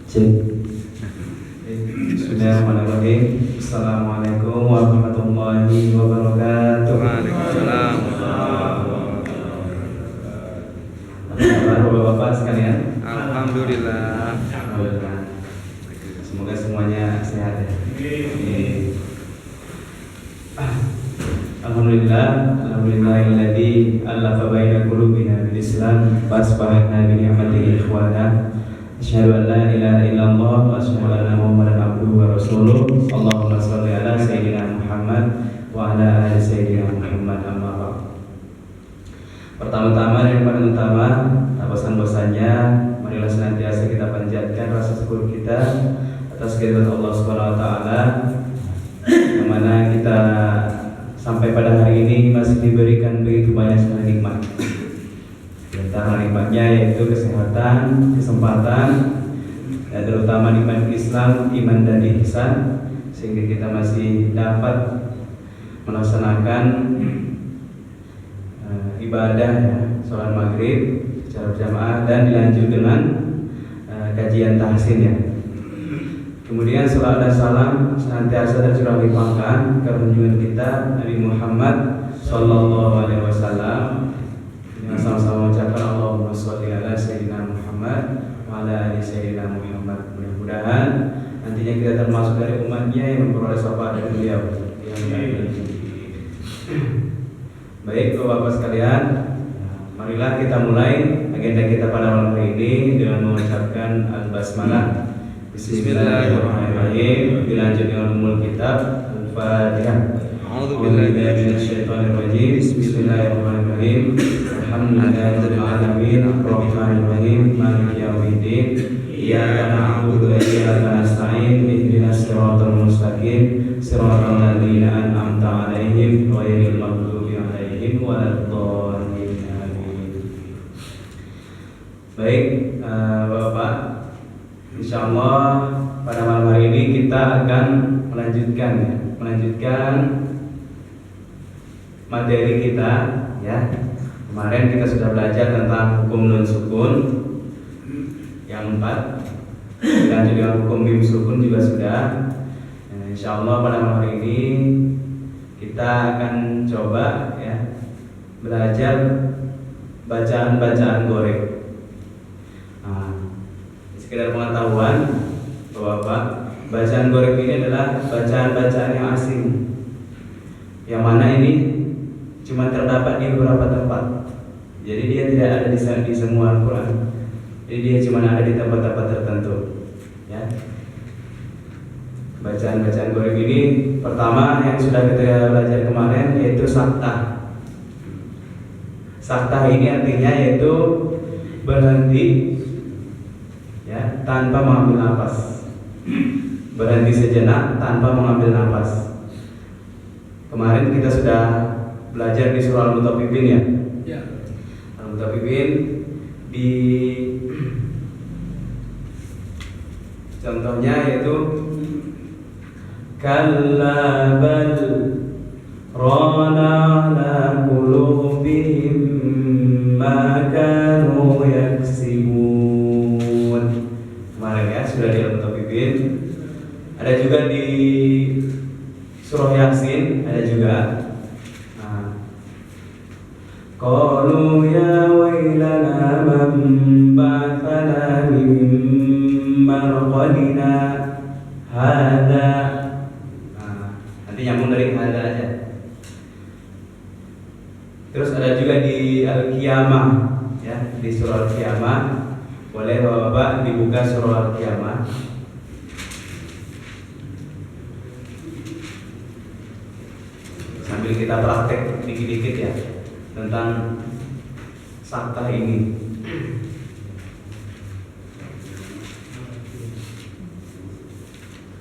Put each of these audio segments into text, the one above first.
Cek. Bismillahirrahmanirrahim. Assalamualaikum warahmatullahi wabarakatuh. Waalaikumsalam. Bapak-bapak sekalian. Alhamdulillah. Alhamdulillah. Semoga semuanya sehat ya. Alhamdulillahilladzi allafa baina qulubina bil Islam fasbahna bi ni'matihi ikhwana. Asyhadu an la ilaha illallah wa asyhadu anna Muhammadan abduhu wa rasuluh. Allahumma shalli ala sayyidina Muhammad wa ala ali sayyidina Muhammad, amma ba'd. Pertama-tama dan yang paling utama, tak bosan-bosannya marilah senantiasa kita panjatkan rasa syukur kita atas kehadirat Allah Subhanahu wa taala, yang mana kita sampai pada hari ini masih diberikan begitu banyak sekali nikmat. Di antara nikmatnya yaitu kesehatan, kesempatan, dan terutama nikmat Islam, iman dan ihsan, sehingga kita masih dapat melaksanakan ibadah ya, sholat maghrib secara berjamaah dan dilanjut dengan kajian tahsin ya. Kemudian salam dan salam senantiasa tercurah limpahkan ke junjungan kita Nabi Muhammad Sallallahu Alaihi Wasallam, dengan sama-sama mengucapkan Allahumma sholli ala sayyidina Muhammad wa ala ali sayyidina Muhammad. Mudah-mudahan nantinya kita termasuk dari umatnya yang memperoleh syafaat dari beliau. Baik Bapak-bapak sekalian, marilah kita mulai agenda kita pada malam hari ini dengan mengucapkan al-basmalah. Bismillahirrahmanirrahim. Dilanjut dengan umul kitab Al-Fatihah. A'udzubillahi minasyaitonir rajim. Bismillahirrahmanirrahim. Alhamdulillahirabbil alamin, arrahmanir rahim, maliki yaumiddin. Iyyaka na'budu wa iyyaka nasta'in. Ihdinas siratal mustaqim, siratal ladzina an'amta 'alaihim ghairil maghdubi 'alaihim waladdallin. Amin. Baik, Bapak, insyaallah pada malam hari ini kita akan melanjutkan materi kita ya. Kemarin kita sudah belajar tentang hukum nun sukun yang 4. Dilanjut dengan hukum mim sukun juga sudah. Insyaallah pada malam hari ini kita akan coba ya belajar bacaan-bacaan goreng. Sekedar pengetahuan Bapak, bacaan goreng ini adalah bacaan-bacaan yang asing, yang mana ini cuma terdapat di beberapa tempat. Jadi dia tidak ada di semua Al-Quran. Jadi dia cuma ada di tempat-tempat tertentu ya. Bacaan-bacaan goreng ini pertama yang sudah kita belajar kemarin yaitu saktah. Saktah ini artinya yaitu berhenti ya, tanpa mengambil nafas. Berhenti sejenak tanpa mengambil nafas. Kemarin kita sudah belajar di surah Al-Mutaffifin ya. Ya. Al-Mutaffifin di contohnya yaitu kalla bal rana ala qulubihim ma kanu yaksibun. Kemarin ya sudah di Al-Mutaffifin. Ada juga di surah Yasin, ada juga. Qalu ya wailana man ba'athana min marqadina hadza. Nanti nyambung dari hadza aja. Terus ada juga di Al-Qiyamah ya, di surah Al-Qiyamah. Boleh Bapak dibuka surah Al-Qiyamah. Sambil kita praktek dikit-dikit ya tentang saktah ini.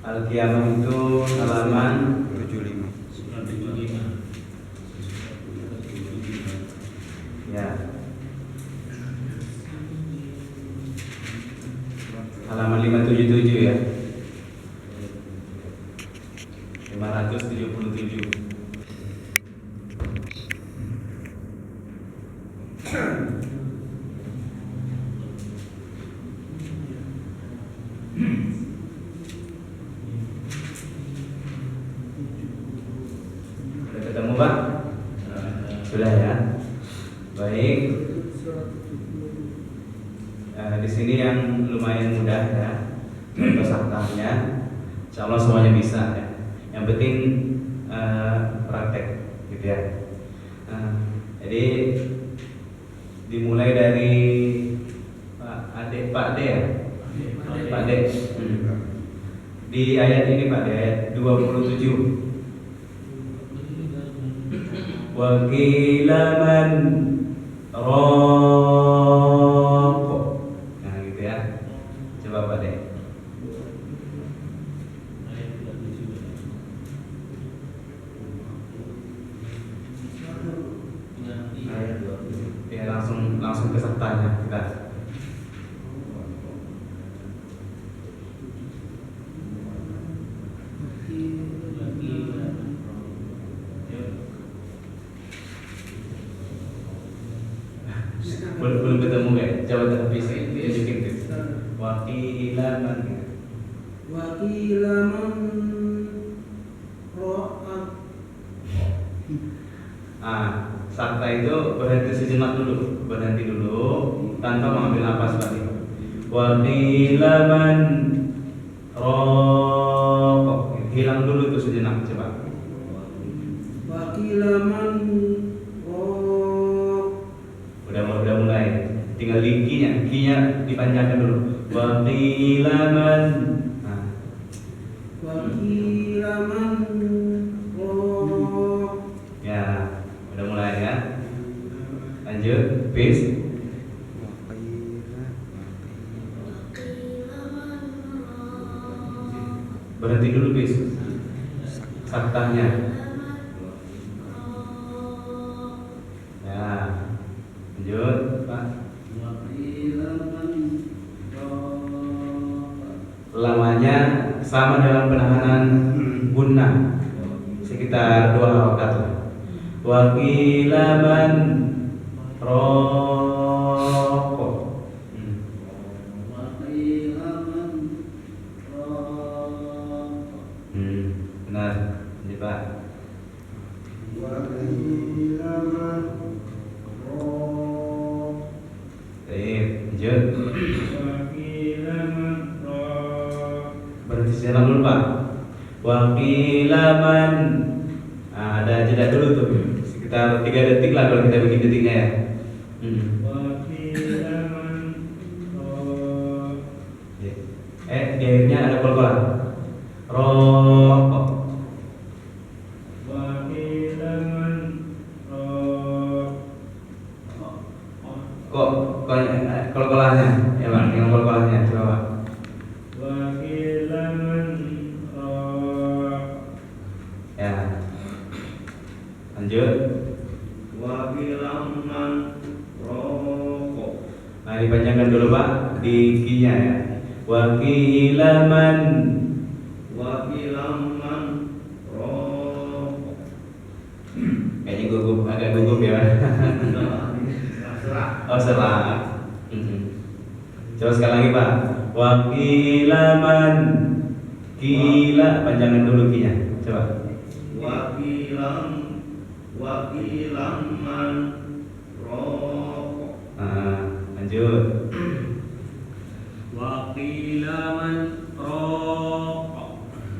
Al-Qiyamah itu halaman 75. Ya. Halaman 577 ya. 577. Di sini yang lumayan mudah ya, contoh saktahnya, insya Allah semuanya bisa ya. Yang penting praktek gitu ya. Jadi dimulai dari Pak D ya. Pak D. Di ayat ini Pak, di ayat 27. Wa qila man raq. Nah gitu ya. Coba Pak D. Ya langsung ke saktahnya kita. Belum ketemu kayak coba tapi tunjukin tuh. Wakilaman. Wakilaman ro'at. Sakta itu berhenti sejenak dulu, berhenti dulu tanpa mengambil napas lagi. Wakilaman rokok, hilang dulu tuh sejenak coba. Wakilaman Udah mulai, tinggal di kinya dipanjangkan dulu. Wakilaman. Wakilaman Ya, udah mulai ya. Lanjut, peace. Berhenti dulu bis. Saktahnya. Ya. Lanjut, Pak. Lamanya sama dalam penahanan gunnah. Sekitar 2 harokat lah. Wakilaman rokok. Benar, ini Pak. Wakilaman rokok. Baik, lanjut. Wakilaman rokok. Berhenti sejenak dulu Pak. Wakilaman. Ada jeda dulu tuh, sekitar 3 detik lah kalau kita bikin detiknya ya. Wakilaman rokok. Di akhirnya ada kol-kolan. Rokok. Wakilaman rokok. Kok kol-kolannya ya Pak, yang kol-kolannya coba Pak. Wakilaman rokok. Ya. Lanjut. Wakilaman rokok. Nah, dipanjangkan dulu Pak di kinya ya. Wakilaman. Wakilaman rokok. Kayaknya agak gugup ya Pak. Oh salah. Coba sekali lagi Pak. Wakilaman. Kila, panjangan dulu kinya. Coba. Wakilaman rokok. Lanjut. Wakilaman rokok.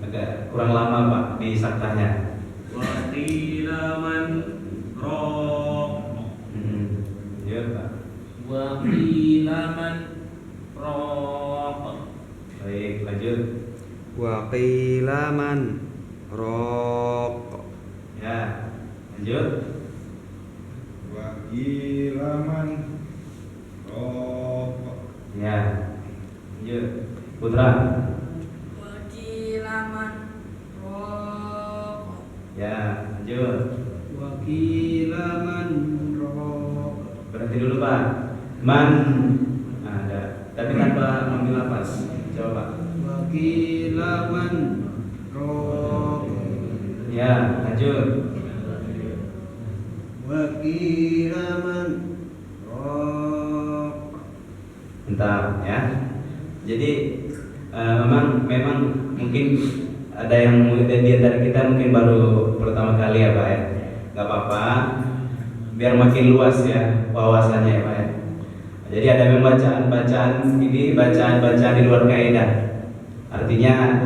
Agak kurang lama Pak di saktahnya. Wakilaman rokok. Lanjut Pak. Wakilaman rokok. Baik, lanjut. Wakilaman rokok. Ya, lanjut. Wakilaman rokok. Ya, lanjut. Putra. Wakilaman rokok. Ya, lanjut. Wakilaman rokok. Berhenti dulu Pak. Man. Ada. Tapi tanpa mengambil napas. Coba Pak. Wakilaman rokok. Ya, lanjut. Wakilaman rokok. Bentar ya. Jadi memang mungkin ada yang di antara kita mungkin baru pertama kali ya Pak ya. Gak apa-apa. Biar makin luas ya wawasannya ya Pak ya. Jadi ada memang bacaan-bacaan ini bacaan-bacaan di luar kaidah. Artinya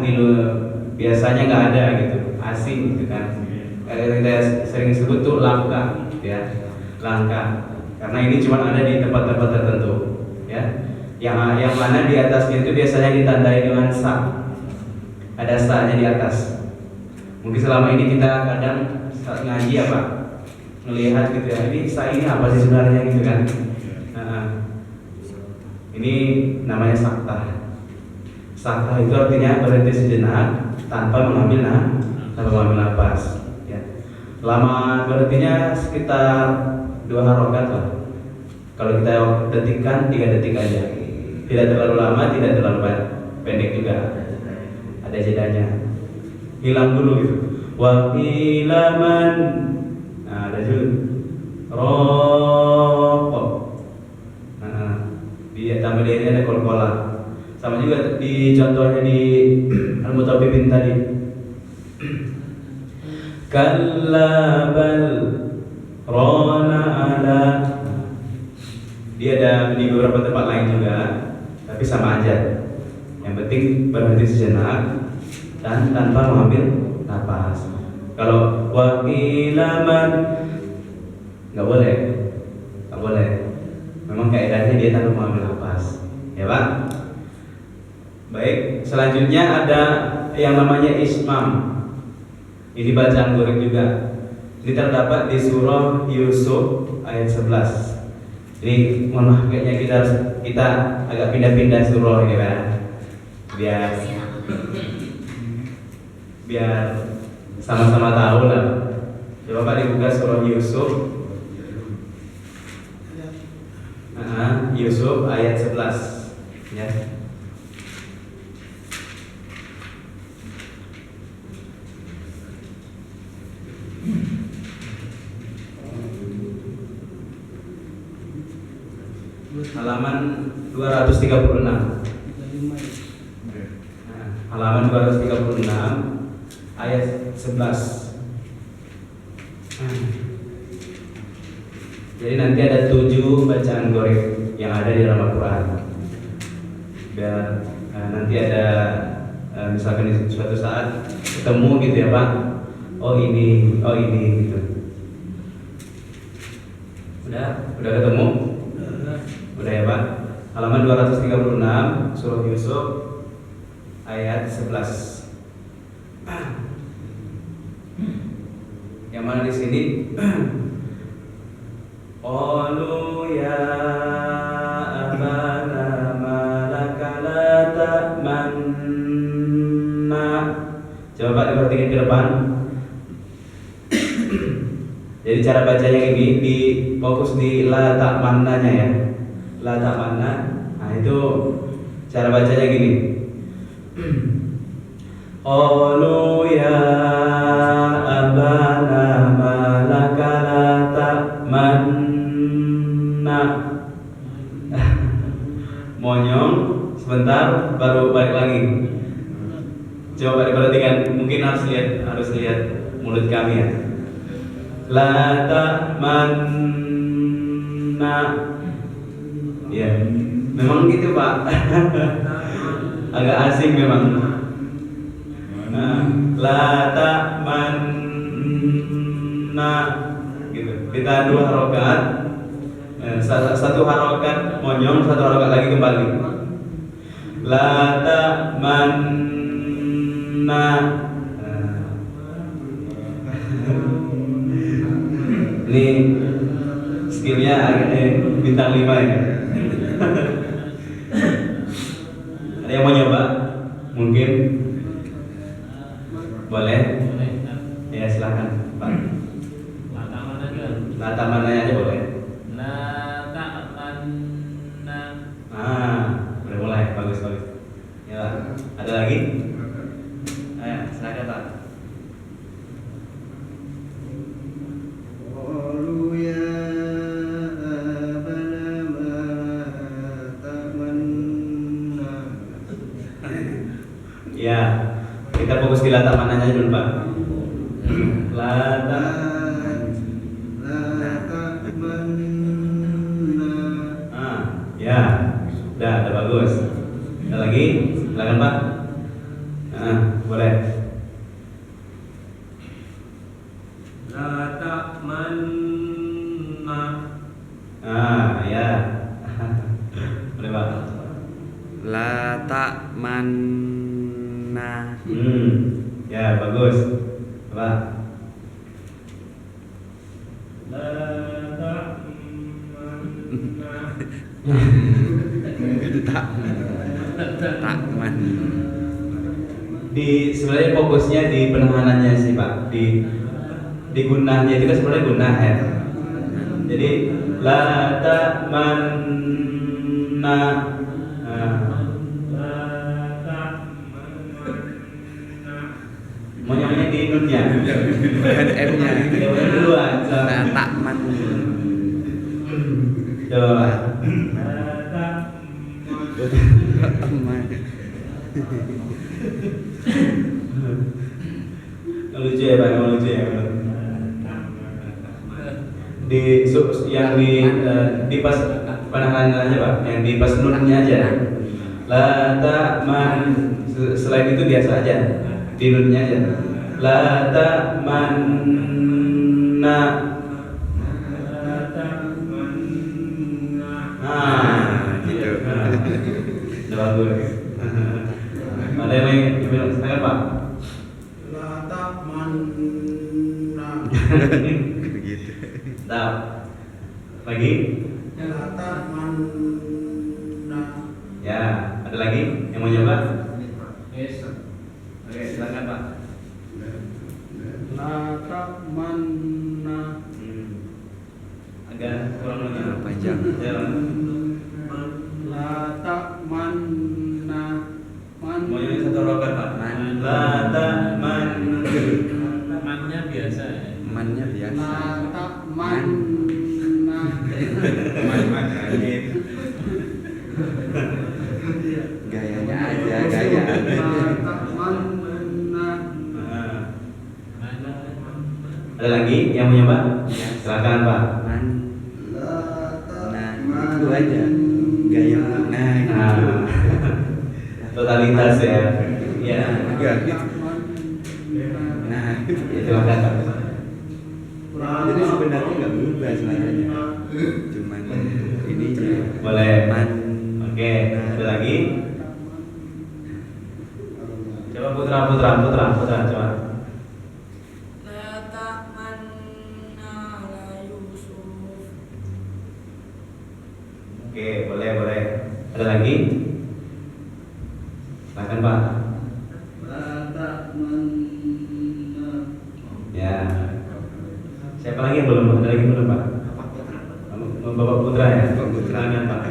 biasanya nggak ada gitu, asing gitu kan. Kita sering sebut tuh langka, ya, langka. Karena ini cuma ada di tempat-tempat tertentu, ya. Yang mana di atasnya itu biasanya ditandai dengan sa. Ada sa-nya di atas. Mungkin selama ini kita kadang saat ngaji apa melihat gitu ya, ini sa ini apa sih sebenarnya gitu kan. Ini namanya sakta. Sakta itu artinya berhenti sejenak tanpa mengambil nafas. Ya. Lama berhentinya sekitar 2 harokat lah. Kalau kita detikkan 3 detik aja. Tidak terlalu lama, tidak terlalu pendek juga. Ada jedanya. Hilang dulu gitu. Wa ilaman. Nah, ada dulu. Rokok. Di tambah dari ada kol-kola. Sama juga di contohnya di Al-Mutaffifin tadi. Kallabal rona ala. Dia ada di beberapa tempat lain juga, tapi sama aja. Yang penting berhenti sejenak dan tanpa mengambil napas. Kalau wakilaman nggak boleh. Memang kaidahnya dia tanpa mengambil napas, ya Pak. Baik, selanjutnya ada yang namanya ismam. Ini bacaan goreng juga. Ini terdapat di surah Yusuf ayat 11. Ini mohon maaf kayaknya kita agak pindah-pindah surah ini Pak. Biar sama-sama tahu lah. Coba Pak dibuka surah Yusuf. Yusuf ayat 11 ya. Halaman 236. Halaman 236 ayat 11. Jadi nanti ada 7 bacaan goreng yang ada di dalam Al-Quran. Biar nanti ada misalkan di suatu saat ketemu gitu ya Pak. Oh ini gitu. Udah ketemu? Udah ya Pak. Halaman 236 surah Yusuf ayat 11. Yang mana di sini? Qalu ya abana malaka la ta'manna. Coba diperhatikan ke depan. Jadi cara bacanya ini di fokus di la ta'mannanya ya. La ta'manna. Nah itu cara bacanya gini. Qalu ya abana malaka la ta'manna. Monyong sebentar baru balik lagi. Coba diperhatikan, mungkin harus lihat mulut kami ya. La ta'manna. Ya, memang gitu Pak. Agak asing memang. La ta'manna gitu. Kita 2 harokat. Satu harokat monyong, satu harokat lagi kembali. La ta'manna. Ini skillnya bintang 5 ya. Ada yang mau nyoba? Mungkin boleh? Ya silakan Pak. Lata mana aja boleh. Udah mulai, bagus. Ya, ada lagi? Ayo, silakan Pak. Ya, kita fokus di lata mananya dulu Pak. Lata ada bagus. Ada lagi? Silakan Pak. Boleh. La ta'manna. Ya. Boleh Pak. La ta'manna. Ya bagus. Pak. La ta'manna. Takman. Sebenarnya fokusnya di penahanannya sih Pak. Di gunahnya itu kan sebenarnya gunah ya. Jadi la ta'manna. Maunya di nunnya. Bukan M-nya. Ya udah duluan. La takman. Coba. Lucu ya Pak, lucu ya. Yang di pas penahanan aja Pak, yang di pas nunnya aja. La ta'man. Selain itu biasa aja. Di nunnya aja. La ta'manna. Gitu. Udah bagus. Ada yang lain? Silakan Pak. La ta'manna. Begitu. Tap. Lagi? La ta'manna. Ya, ada lagi yang mau nyoba? Yes. Oke, silakan Pak. La ta'manna. Agak kurang lagi. Panjang. Ya. La ta'manna. Mau nyanyi satu rokat Pak. Man. La ta'man. Mannya biasa ya. Mannya biasa. La ta'manna. Gayanya aja, gaya. La ta'manna. Ada lagi yang mau nyoba? Silakan Pak. Man. La Nah, ta'manna. itu aja. Gaya. Nah, gitu. Totalitas ya. Ya. Enggak gitu. Nah, Silakan Pak. jadi sebenarnya nggak berubah suaranya. Cuman ininya. Boleh. Man. Oke, ada lagi? Coba putra coba. La ta'manna ala Yusuf. Oke, boleh. Ada lagi? Silakan Pak. La ta'manna. Ya. Siapa lagi yang belum? Ada lagi belum Pak? Bapak Putra ya. Bapak Putra. Silakan Pak.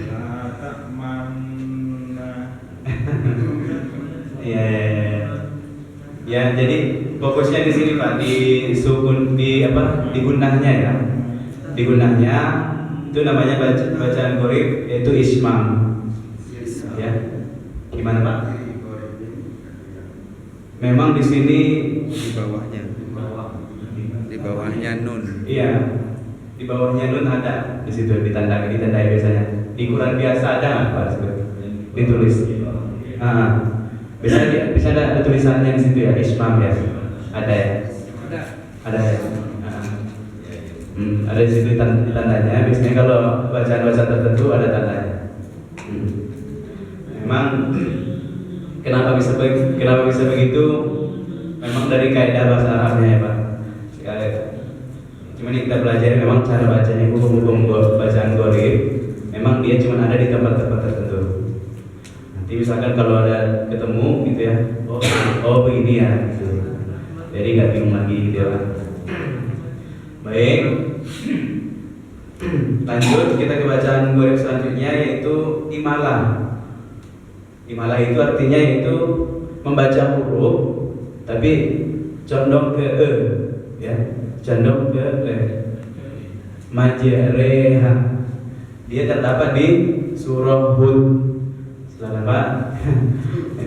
La ta'manna. Iya. Ya, jadi fokusnya di sini Pak, di sukun di gunahnya ya. Di gunahnya itu namanya bacaan gharib yaitu ismam. Ya. Gimana Pak? Memang di sini Di bawahnya. Di bawahnya nun. iya. Di bawahnya nun ada di situ ditandai biasanya. Di Quran biasa ada nggak Pak? Ditulis. Bisa ada tulisannya di situ ya, ismam ya. Ada ya. Ada ya. Ada di situ tandanya. Biasanya kalau bacaan-bacaan tertentu ada tandanya. Memang kenapa bisa begitu? Memang dari kaidah bahasa Arabnya ya Pak. Cuman kita pelajari memang cara bacanya hukum-hukum bacaan gharib. Memang dia cuma ada di tempat-tempat tertentu. Nanti misalkan kalau ada ketemu gitu ya, oh begini ya, gitu. Jadi nggak bingung lagi gitu ya. Baik. Lanjut kita ke bacaan gharib selanjutnya yaitu imalah. Imalah itu artinya itu membaca huruf tapi condong ke ya, condong ke majreha. Dia terdapat di surah Hud. Silakan Pak.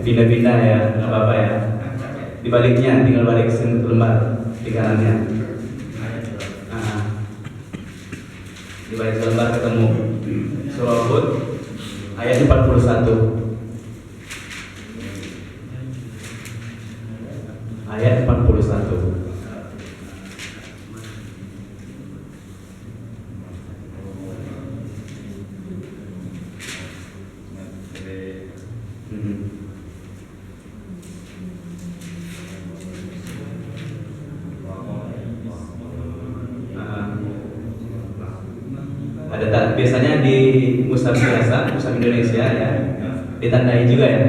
Pindah-pindah ya, nggak apa-apa ya. Di baliknya tinggal balik selembar di kanannya. Di balik selembar ketemu surah Hud ayat 41. Ayat 41. Ada tak biasanya di mushaf biasa, mushaf Indonesia ya, ditandai juga ya.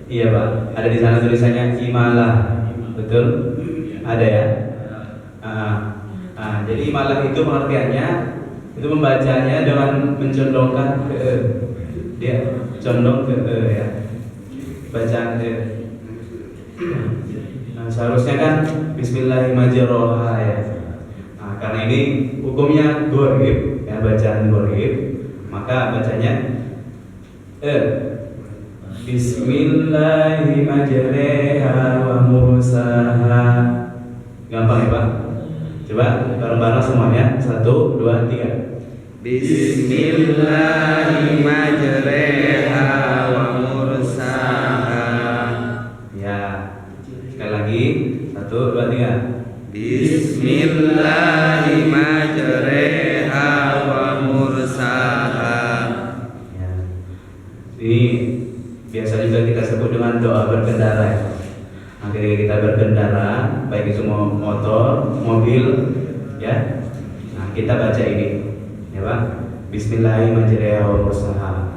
Iya Pak, ada di sana tulisannya imalah, betul? Ada ya. Jadi imalah itu pengertiannya itu membacanya dengan mencondongkan ke e. Dia condong ke e ya, bacaan e. Nah, seharusnya kan Bismillahirrahmanirrahim ya. Nah, karena ini hukumnya gharib ya, bacaan gharib, maka bacanya Bismillahirrahmanirrahim wa mursaha. Gampang ya Pak? Coba bareng-bareng semuanya. 1, 2, 3. Bismillahirrahmanirrahim wa mursaha. Ya. Sekali lagi. 1, 2, 3. Bismillahirrahmanirrahim wa mursaha. Ya. Ini biasa juga kita sebut dengan doa berkendara ya. Nah, ketika kita berkendara, baik itu mau motor, mobil, ya, nah kita baca ini, ya Pak. Bismillahirrahmanirrahim wa mursaha.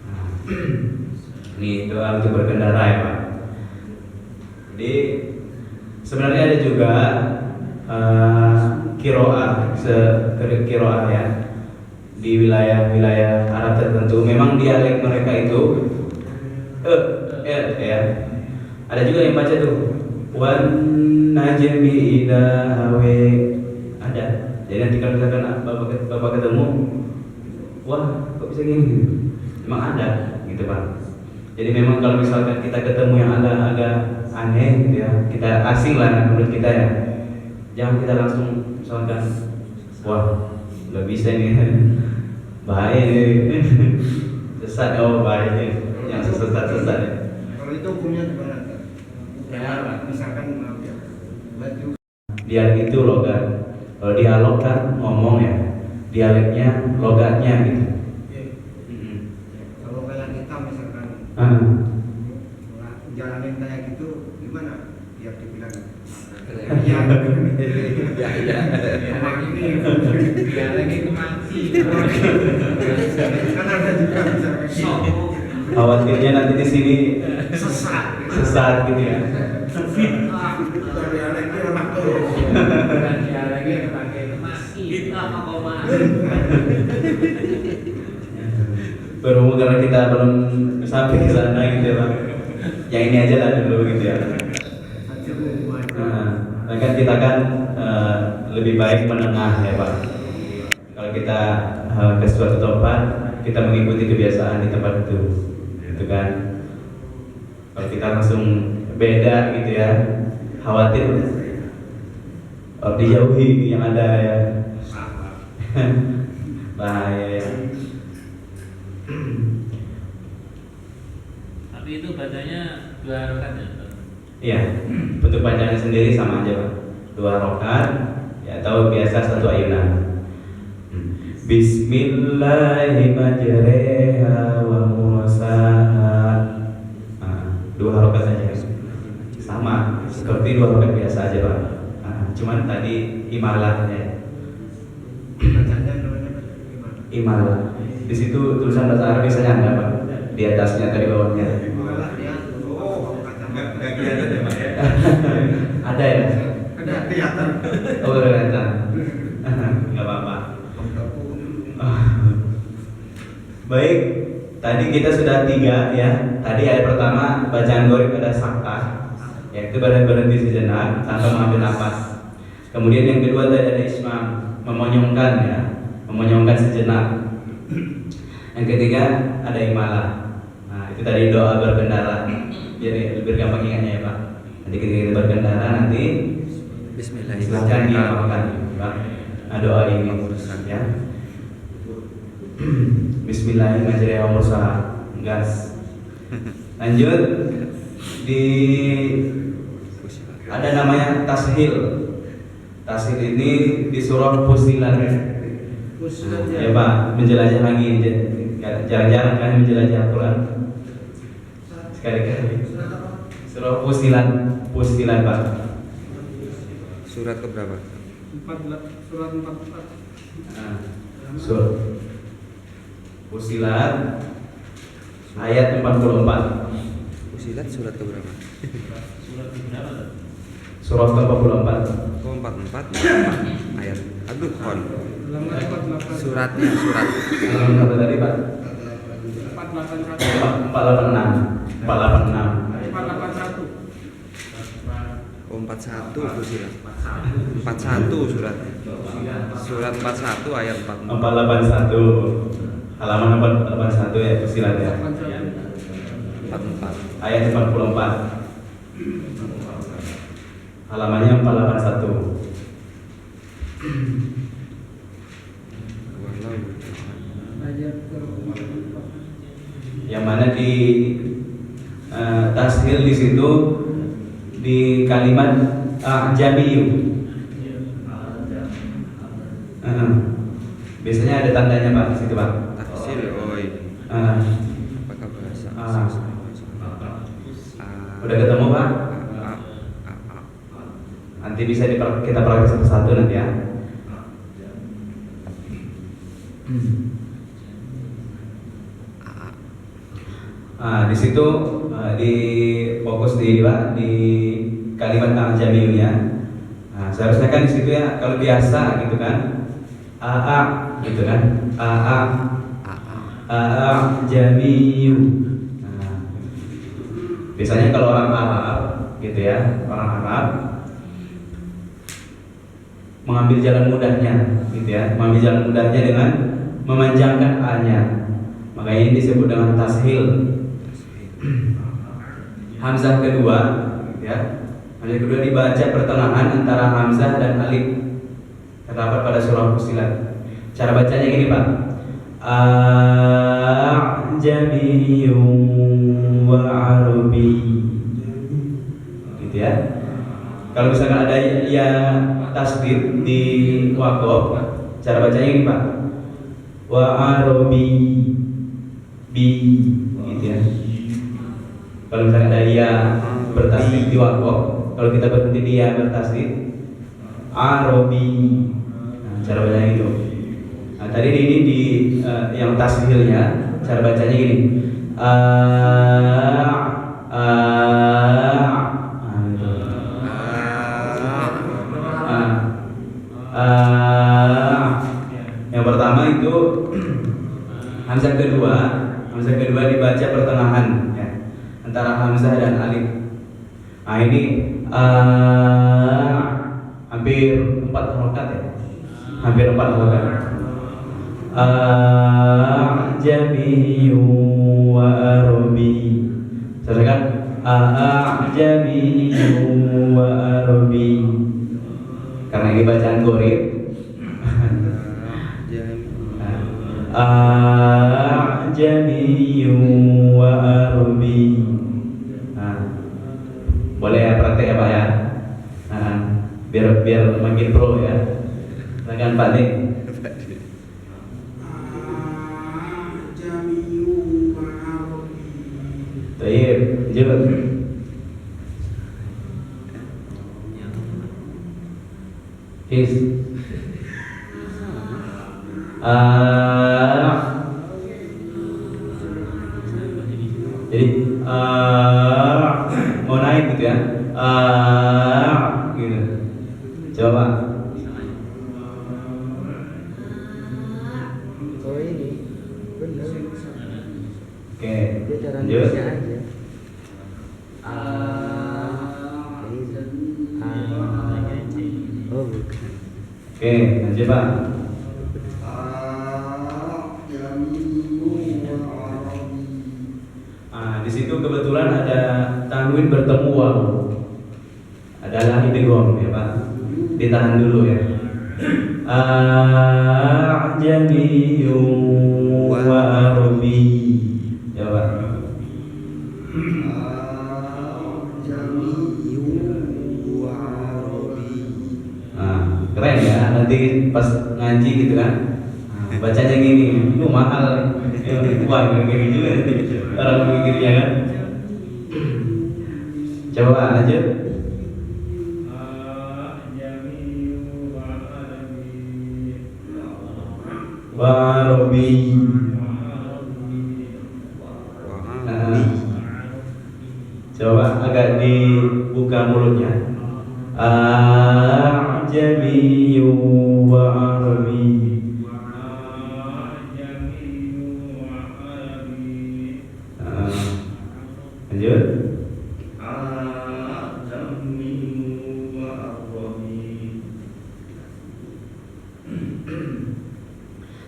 Nah, ini doa untuk berkendara ya Pak. Jadi sebenarnya ada juga kiroah ya, di wilayah Arab tertentu. Memang dialek mereka itu ya. Ada juga yang baca tuh wan najmi idza hawa. Ada. Jadi nanti kalau misalkan bapak ketemu, wah kok bisa gini? Memang ada gitu Pak. Jadi memang kalau misalkan kita ketemu yang agak aneh gitu ya, kita asing lah menurut kita ya, jangan kita langsung misalkan wah nggak bisa ini bahaya ini sesat, oh bahaya ini yang sesat ya. Kalau itu hukumnya gimana? Ya, misalkan maaf ya, baju dialek itu logat. Kalau dialog kan ngomong ya, dialeknya logatnya gitu. kalau kayak kita misalkan jalanin kayak gitu gimana? Biar dibilang iya. Emang ini biar lagi mati. Kan ada juga misalkan Khawatirnya nanti di sini sesat gitu ya. lagi orang tuh. lagi pakai mati apa koma. Berhubung karena kita belum sampai ke sana gitu ya Pak. Yang ini aja lah dulu gitu ya. Nah kan kita kan lebih baik menengah ya Pak. Kalau kita ke suatu tempat, kita mengikuti kebiasaan di tempat itu, gitu kan. Kalau kita langsung beda gitu ya, khawatir dijauhi yang ada ya. Bahaya ya. Tapi itu bacanya 2 rakaat ya? Iya, bentuk bacaannya sendiri sama aja Pak. 2 rakaat ya, atau biasa 1 ayunan. Bismillahirrahmanirrahim wa mursaha. 2 rakaat saja. Sama seperti 2 rakaat biasa aja Pak. Cuman tadi imalah ya. Bacanya namanya gimana? Imalah. Di situ tulisan bahasa Arab biasanya ada Pak. Di atasnya atau di bawahnya. Malah dia Nggak kelihatan ya Pak ya? Ada ya? ada kelihatan. Oh kelihatan. Nggak apa-apa. Baik, tadi kita sudah 3 ya. Tadi ayat pertama bacaan gharib ada sakta, yaitu berhenti sejenak tanpa mengambil nafas. Kemudian yang kedua tadi ada ismam, memonyongkan ya, memonyongkan sejenak. Yang ketiga ada imalah. Nah itu tadi doa berkendara. Jadi lebih gampang ingatnya ya Pak. Nanti ketika kita berkendara nanti silahkan diamalkan Pak. Nah, doa ini ya. Bismillahirrahmanirrahim. Gas. Lanjut di ada namanya tashil. Tashil ini di surah Fussilat. Ya Pak, menjelajah lagi. Jarang-jarang kan menjelajah Al-Quran. Sekali-kali. Surah Fussilat, Fussilat Pak. Surat keberapa? Surat 44. Surah Fussilat ayat 44. Fussilat surat keberapa? Surat berapa tuh? Surah ke-44. Oh 44 ayat. Aduh kon. Halaman 48. Suratnya surat. Berapa tadi Pak? 481. 486. 486. 481. Oh 41 Fussilat. 41 suratnya. Surat 41 ayat 44. 481. Halaman 481 ya Fussilat ya. 44. Ayat 44. Halamannya 481. Walau Yang mana di tashil di situ di kalimat jamiyun. Biasanya ada tandanya Pak di situ Pak. tafsir oh ini. Ah, Apakah bahasa? udah ketemu Pak? Nanti bisa kita praktek satu-satu nanti ya. Di situ di fokus di Pak di kalimat al-jamiyunnya. Nah, seharusnya kan di situ ya kalau biasa gitu kan. Gitu kan. Jamiyun. Nah, biasanya kalau orang Arab gitu ya, orang Arab mengambil jalan mudahnya gitu ya, mengambil jalan mudahnya dengan memanjangkan A-nya. Makanya ini disebut dengan tashil. Hamzah kedua ya. Hamzah kedua dibaca pertengahan antara hamzah dan alif. Terdapat pada surah Fussilat. Cara bacanya gini Pak. A'jamiyyun wa arabi. Gitu ya. Kalau misalkan ada ya tasdid di waqaf, cara bacanya gini Pak. Wa arabi bi gitu ya. Kalau misalkan ada ya bertasdid di waqaf, kalau kita berhenti di ya bertasdid arabi. Nah, cara bacanya gitu. Nah, tadi ini di yang tashilnya cara bacanya gini. Yang pertama itu hamzah kedua dibaca pertengahan ya, antara hamzah dan alif. Nah ini hampir 4 harokat ya, hampir 4 harokat. Jamiyun wa arabi. Silakan. Jamiyun wa arabi. Karena ini bacaan gharib. Jamiyun wa arabi. Nah, boleh ya praktek ya Pak ya. Nah, biar makin pro ya. Silakan Pak Dik. Baik, lanjut. Is jadi mau naik gitu ya. Gitu. Coba. Oh ini benar. Oke. Dia cara Lanjut. nulisnya aja. Oh bukan. Oke, lanjut Pak. Di situ kebetulan ada tanwin bertemu waw. Adalah idgham ya Pak. Ditahan dulu ya. A'jamiyyun wa Arabi. Coba. Nah, keren ya, nanti pas ngaji gitu kan, bacanya gini, lu mahal, wah gini juga orang mikirnya kan. Coba lanjut. Wa Arabi. Nah, coba agak dibuka mulutnya. A'jamiyyun wa Arabi. Lanjut.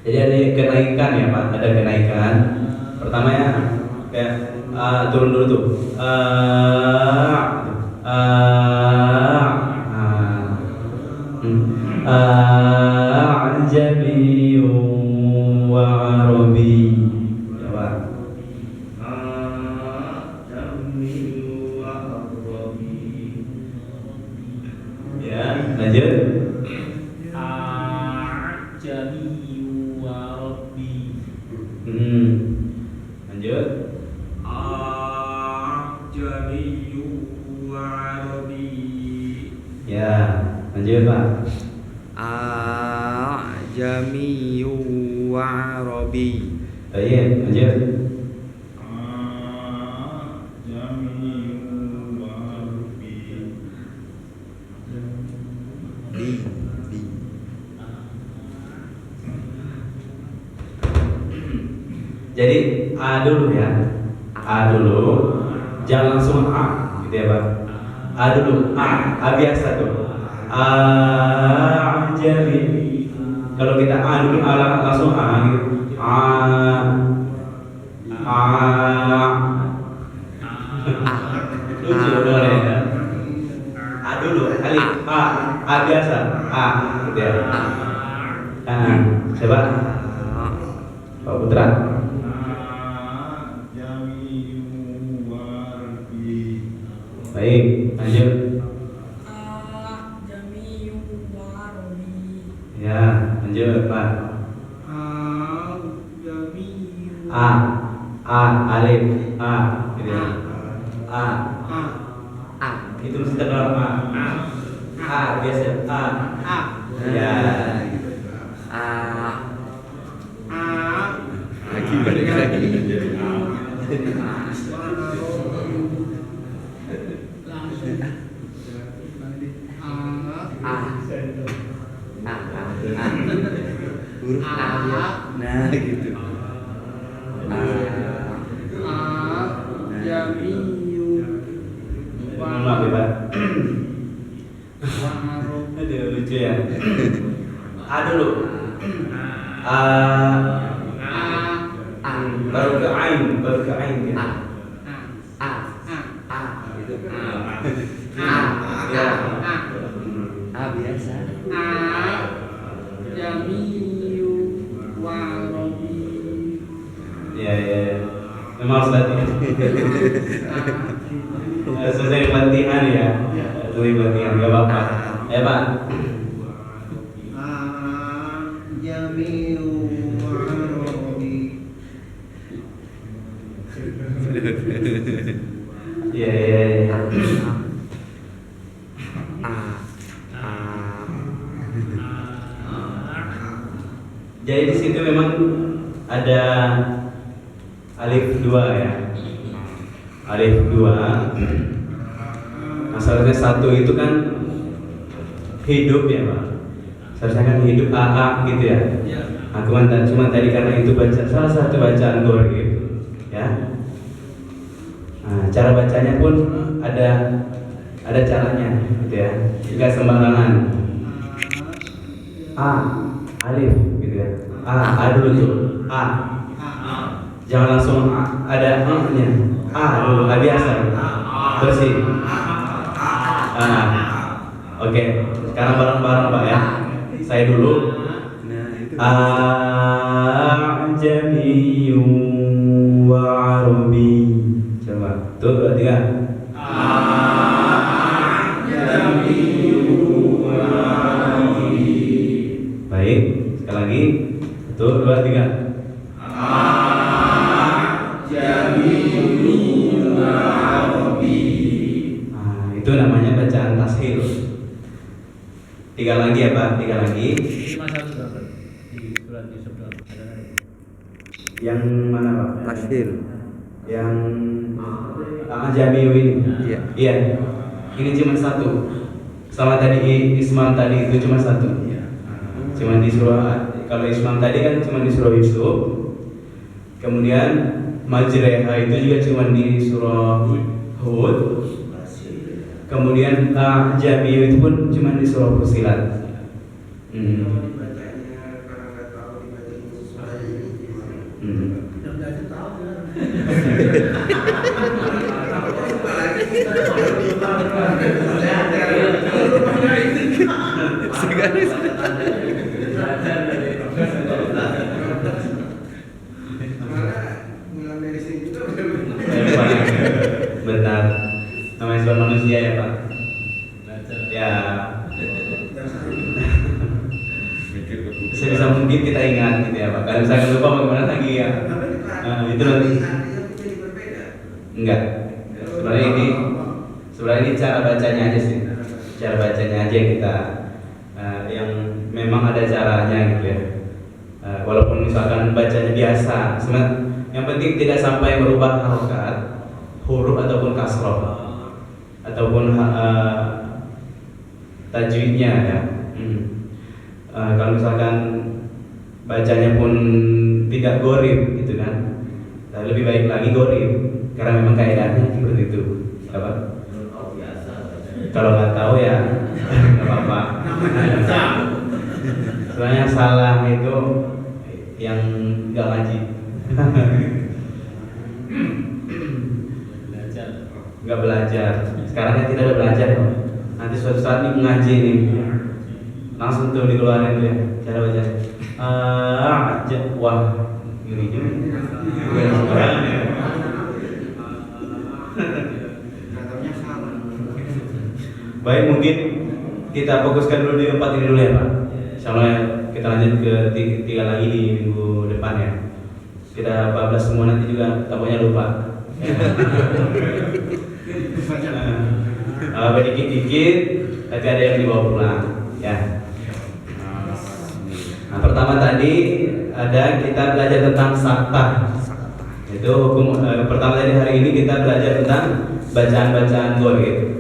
Jadi ada kenaikan ya Pak, ada kenaikan. Pertama ya, kayak turun dulu tuh. A'jamiyyun wa Arabi. Coba. Ya, lanjut. A'jamiyyu wa Rabbi. Lanjut. A'jamiyyu wa Arabi. Ya, lanjut Pak. A'jamiyyu wa Arabi. Baik, lanjut. Jadi A dulu ya, A dulu, jangan langsung A, gitu ya Pak. A dulu, A biasa tuh. A jadi kalau kita A dulu, A langsung A gitu. Lucu boleh ya. A dulu, alif, A biasa, A, gitu ya. Coba, Pak Putra. Baik, lanjut. A'jamiyyun wa Arabi. Ya, lanjut Pak. Alif, A, gitu ya. Itu mesti terlalu A biasa, ya. Lagi balik lagi. Huruf A ya. Nah gitu. Mohon maaf ya Pak. Aduh, lucu ya. A dulu. Baru ke Ain, baru ke Ain ya. Gitu. Ya. A biasa. A'jamiyyu wa Arabi. Ya. Memang harus latihan. Selesai latihan ya. Selesai latihan, gak apa-apa. Ya Pak. Ya. Jadi di situ memang ada alif 2 ya. Alif 2. Masalahnya 1 itu kan hidup ya Pak. Seharusnya kan hidup AA gitu ya. Aku cuma tadi karena itu salah satu bacaan Gorib ya. Nah, cara bacanya pun ada caranya gitu ya. Enggak sembarangan. Alif gitu ya. A dulu tuh. Jangan langsung ada nya. Dulu biasa. Bersih. Oke. Sekarang bareng-bareng Pak ya. Saya dulu. Nah, itu. A'jamiyyun wa Arabi. Coba. Tuh, 2, 3. Baik, sekali lagi. 1, 2, 3. Itu namanya bacaan tashil. 3 lagi ya Pak, 3 lagi. Ini masalah dapat di surat Yusuf ada. Yang mana Pak? Tashil. Yang Jamiu ini. Iya. Iya. Ini cuma 1. Sama tadi Ismail tadi itu cuma 1. Cuma di surah, kalau Ismail tadi kan cuma di surah Yusuf. Kemudian Majreha itu juga cuma di surah Hud. Kemudian Jamiu itu pun cuma di surah Fusilat. Benar. Namanya sebuah manusia ya Pak. Ya. Sebisa mungkin kita ingat gitu ya Pak. Kalau misalkan lupa bagaimana lagi ya. Itu nanti. Enggak. Sebenarnya ini cara bacanya aja sih. Cara bacanya aja kita yang memang ada caranya gitu ya. Walaupun misalkan bacanya biasa, yang penting tidak sampai merubah harokat, huruf ataupun kasroh, ataupun tajwidnya ya. Kalau misalkan bacanya pun tidak gorib gitu kan, lebih baik lagi gorib karena memang kaidahnya seperti itu. Apa? Kalau nggak tahu ya nggak apa-apa. Soalnya salah itu yang nggak ngaji. Nggak belajar. Sekarang kan tidak ada belajar. Nanti suatu saat ini mengaji nih, langsung tuh dikeluarin dulu ya cara baca. Wah, ngeri juga. Baik, mungkin kita fokuskan dulu di 4 ini dulu ya Pak. Insyaallah kita lanjut ke 3 lagi di minggu depan ya. Kita 14 semua nanti juga tamunya lupa. Dikit-dikit, tapi ada yang dibawa pulang ya. Nah, pertama tadi ada kita belajar tentang sakta. Itu hukum pertama tadi hari ini kita belajar tentang bacaan-bacaan ghaib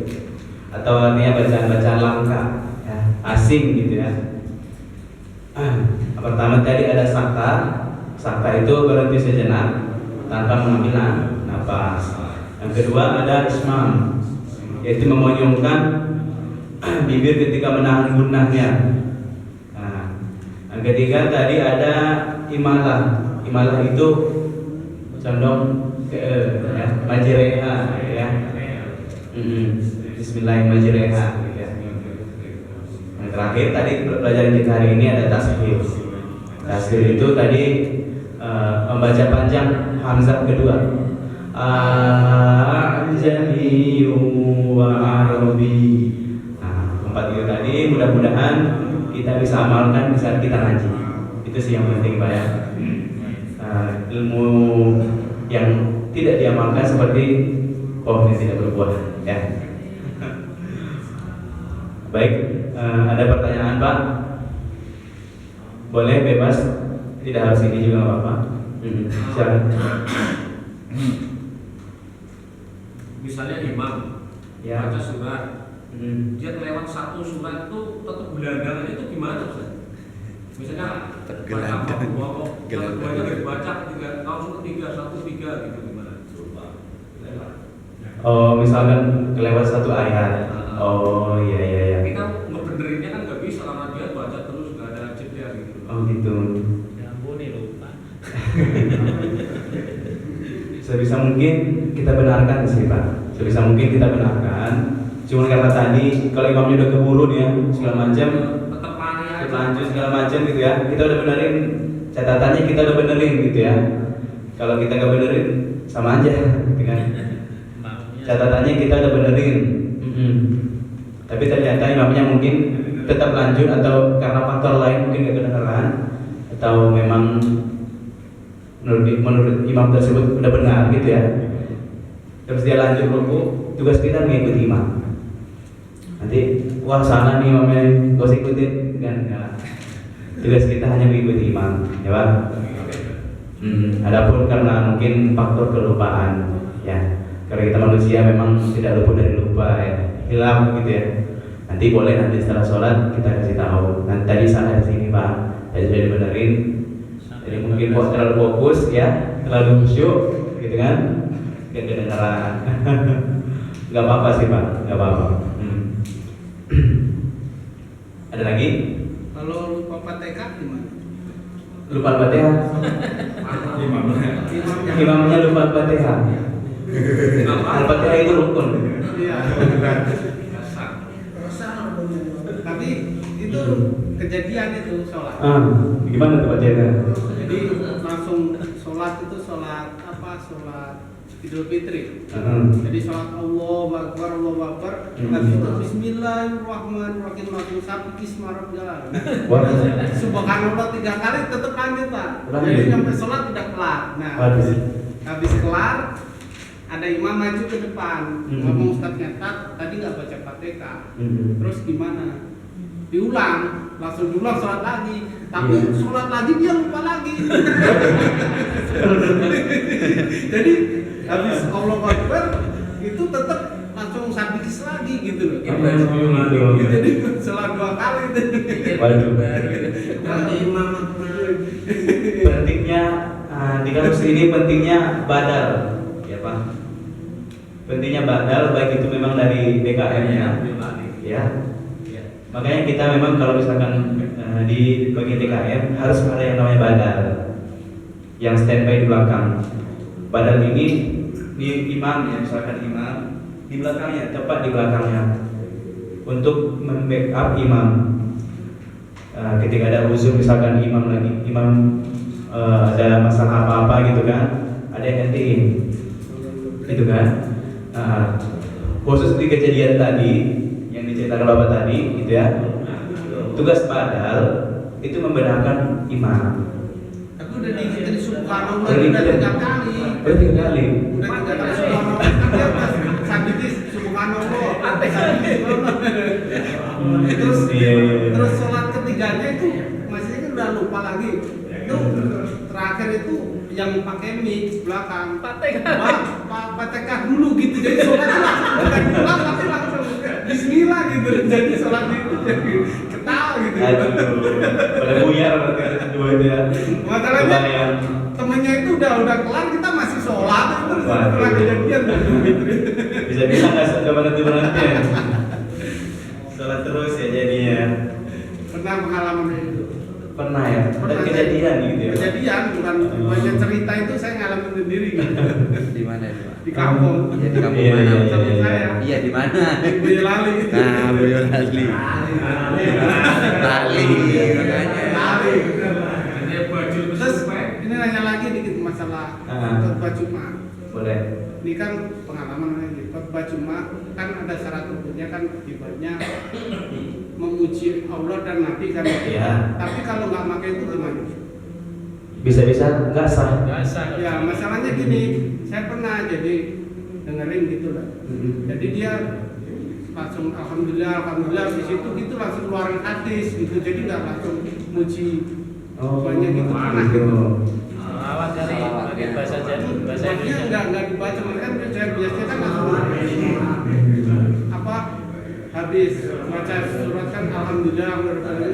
atau artinya bacaan-bacaan langka ya, asing gitu ya. Pertama tadi ada sakta. Sakta itu berhenti sejenak tanpa mengambil nafas. Yang kedua ada ismam, yaitu memonyongkan bibir ketika menahan gunahnya. Yang ketiga tadi ada imalah. Imalah itu condong ke ya, majreha ya. Bismillahirrahmanirrahim ya. Yang terakhir tadi pelajaran kita hari ini ada tashil. Tashil itu tadi membaca panjang hamzah kedua. Jami'u wa Arabi. Nah, 4 itu tadi mudah-mudahan kita bisa amalkan di saat kita ngaji. Itu sih yang penting Pak ya. Ilmu yang tidak diamalkan seperti pohon yang tidak berbuah ya. Baik, ada pertanyaan Pak? Boleh bebas, tidak harus ini juga nggak apa-apa. Silakan. Misalnya imam Ya. baca surat, dia kelewat satu surat itu tetap gelandangan itu gimana Ustaz? Misalnya baca apa? Keduanya dibaca langsung ketiga 1-3 gitu gimana? Oh, misalkan kelewat satu ayat. Oh iya. Kita ngebenerinnya kan nggak bisa karena dia baca terus nggak ada jeda gitu. Oh gitu. Ya ampun nih lupa. Sebisa mungkin kita benarkan sih Pak. Sebisa mungkin kita benarkan. Cuma karena tadi kalau imamnya udah keburu nih ya segala macam, Tetap lari aja. lanjut segala macam gitu ya. Kita udah benerin catatannya, kita udah benerin gitu ya. Kalau kita nggak benerin sama aja gitu kan. Catatannya kita udah benerin. Tapi ternyata imamnya mungkin tetap lanjut atau karena faktor lain mungkin nggak kedengeran atau memang menurut imam tersebut udah benar gitu ya. Terus dia lanjut ruku, tugas kita mengikuti imam. Nanti wah salah nih imamnya, gak usah ikutin kan? Enggak. Tugas kita hanya mengikuti imam, ya Pak. Adapun karena mungkin faktor kelupaan, ya. Karena kita manusia memang tidak luput dari lupa ya, hilang gitu ya. Nanti boleh nanti setelah sholat kita kasih tahu. Nanti tadi salah di sini Pak, tadi sudah dibenerin. Jadi mungkin terlalu fokus ya, terlalu khusyuk, gitu kan? Gak kedengeran. Gak apa-apa sih Pak, gak apa-apa. Ada lagi? Kalau lupa Fatihah gimana? Lupa Fatihah? Imamnya lupa Fatihah. Al-Fatihah itu rukun. Iya. Tapi itu kejadian itu sholat. Gimana tuh Pak Jena? Jadi langsung sholat itu sholat apa? Sholat Idul Fitri. Jadi sholat Allahu Akbar, Allahu Akbar. Habis itu Bismillahirrahmanirrahim. Langsung sampai Bismillah jalan. Subhanallah 3 kali tetap lanjut Pak. Jadi sampai sholat tidak kelar. Nah, habis kelar ada imam maju ke depan, ngomong Ustaz nyetak, tadi nggak baca Fatihah. Terus gimana? Diulang, langsung diulang sholat lagi. Tapi sholat lagi dia lupa lagi. Jadi habis Allahu Akbar itu tetap langsung sabikis lagi gitu loh. Jadi sholat 2 kali itu. Waduh. Nanti imam Pentingnya di kasus ini pentingnya badal, ya Pak. Pentingnya badal baik itu memang dari DKM-nya, ya. Makanya kita memang kalau misalkan di bagian DKM harus ada yang namanya badal, yang standby di belakang. Badal ini di imam ya, misalkan imam di belakangnya, tepat di belakangnya, untuk membackup imam. Ketika ada uzur misalkan imam ada masalah apa-apa gitu kan, ada yang gantiin, gitu kan. Khusus di kejadian tadi yang diceritakan Bapak tadi, gitu ya. Tugas badal itu membenarkan imam. Tapi udah diingetin subhanallah Udah udah 3 kali. Udah 3 kali. Udah 3 kali subhanallah. Kan dia pas sabikis subhanallah. Terus sholat ketiganya itu masih kan udah lupa lagi. Itu terakhir itu yang pakai mic belakang Fatihah dulu gitu. Jadi sholatnya langsung bukan pulang tapi langsung Bismillah gitu. Jadi sholatnya itu jadi ketawa gitu. Aduh, pada buyar berarti dua itu ya. Masalahnya temennya itu udah kelar, kita masih sholat itu setelah kejadian. Bisa nggak berhenti ya? Sholat terus ya jadinya. Pernah pengalaman itu? Pernah ya? Ada kejadian gitu ya? Kejadian, bukan banyak cerita itu saya ngalamin sendiri gitu. Di mana itu, Pak? Di kampung. Iya, di kampung Iya, mana? iya, Sama saya. Iya, di mana? Di Boyolali. Nah, Boyolali. Lali, makanya. Lali. Ini baju Terus ini nanya lagi dikit masalah khutbah Jumat. Boleh. Ini kan pengalaman lagi. Khutbah Jumat kan ada syarat rukunnya kan akibatnya memuji Allah dan Nabi kan. Iya. Tapi kalau nggak pakai itu gimana? Bisa-bisa nggak sah. Ya masalahnya gini, saya pernah jadi dengerin gitu lah. Jadi dia langsung alhamdulillah di situ gitu langsung keluarin hadis gitu. Jadi nggak langsung muji banyak gitu pernah gitu. Awal dari bagian bahasa Indonesia. Nggak dibaca, mereka kan biasanya kan langsung apa habis baca surat kan alhamdulillah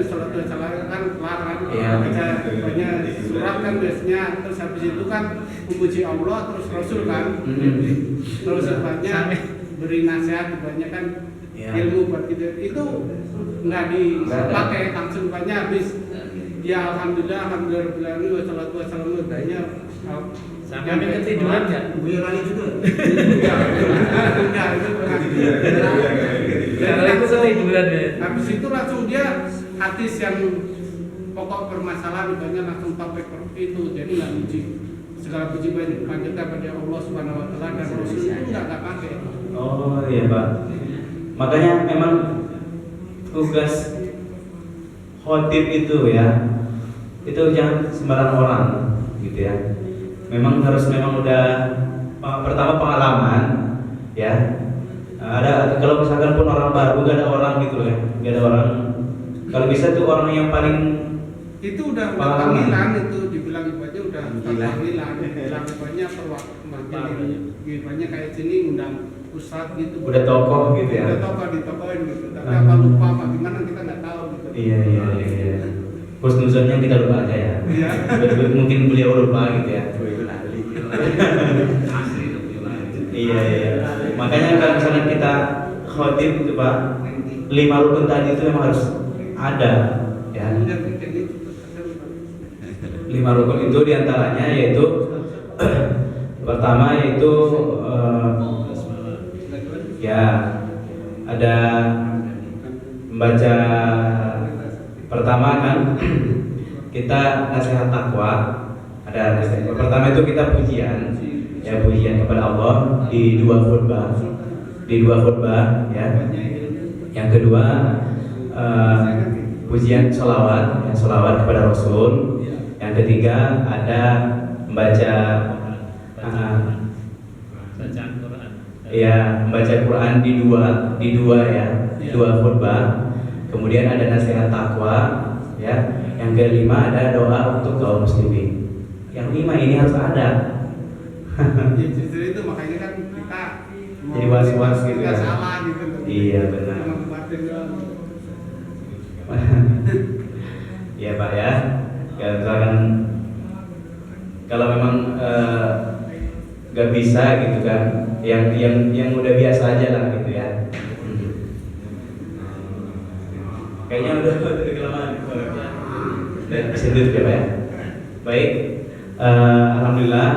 salat kan kelar kan. Baca banyak surat kan biasanya, terus habis itu kan memuji Allah terus Rasul kan. Terus banyak beri nasihat banyak kan ilmu buat kita itu nggak dipakai langsung banyak habis ya alhamdulillah wassalatu wassalamu banyak Sampai ketiduran nggak? Boyolali juga. Enggak, itu bukan. Kalau itu ketiduran ya. Habis itu langsung dia hadis yang pokok permasalahan ibaratnya langsung topik itu, jadi nggak muji segala puji panjat kepada Allah Subhanahu Wa Taala dan Rasul itu nggak pakai. Oh iya Pak. Makanya memang tugas khotib itu ya, itu jangan sembarang orang gitu ya. Memang udah pertama pengalaman ya. Ada kalau misalkan pun orang baru gak ada orang gitu ya, gak ada orang. Kalau bisa tuh orang yang paling itu udah panggilan itu dibilang ibaratnya udah panggilan, bilang ibaratnya ibaratnya kayak sini undang ustadz gitu. udah tokoh gitu ya. Udah tokoh ditokohin gitu. Tapi apa lupa apa gimana kita nggak tahu gitu. Iya. Husnuzonnya kita lupa aja ya. Iya. Mungkin beliau lupa gitu ya. Asli itu lagi. Iya. Makanya kalau misalnya kita khotib itu Pak, 5 rukun tadi itu memang harus ada ya. 5 rukun itu diantaranya yaitu pertama yaitu ya ada membaca pertama kan kita nasihat takwa, ada nasihat. Pertama itu kita pujian kepada Allah di dua khutbah ya. Yang kedua pujian sholawat kepada Rasul. Yang ketiga ada membaca bacaan Quran. ya membaca Quran di dua khutbah. Kemudian ada nasihat takwa ya. Yang kelima ada doa untuk kaum muslimin. Yang 5 ini harus ada. Ya, justru itu makanya kan kita Jadi was-was gitu nggak ya. salah gitu. Iya, benar. Cuma batin doang. Iya Pak ya. Ya misalkan kalau memang nggak bisa gitu kan, yang udah biasa aja lah gitu ya. Kayaknya udah kelamaan. Bisa dulu ya Pak ya. Baik, alhamdulillah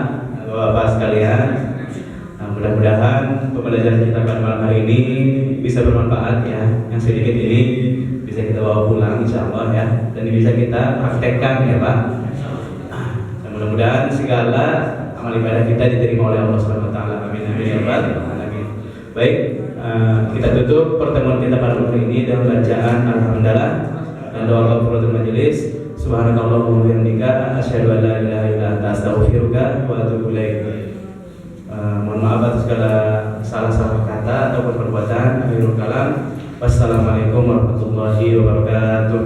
Bapak sekalian. Mudah-mudahan pembelajaran kita pada malam hari ini bisa bermanfaat ya. Yang sedikit ini bisa kita bawa pulang insya Allah ya, dan bisa kita praktekkan ya Pak. Dan mudah-mudahan segala amal ibadah kita diterima oleh Allah Subhanahu Wa Taala. Amin amin ya Rabbal alamin. Baik, kita tutup pertemuan kita pada malam ini dengan bacaan alhamdulillah dan doa kafaratul majelis. Subhanakallahumma wa bihamdika asyhadu an la ilaha illa anta astaghfiruka wa atubu ilaik. Mohon maaf atas segala salah kata ataupun perbuatan. Akhirul kalam. Wassalamualaikum warahmatullahi wabarakatuh.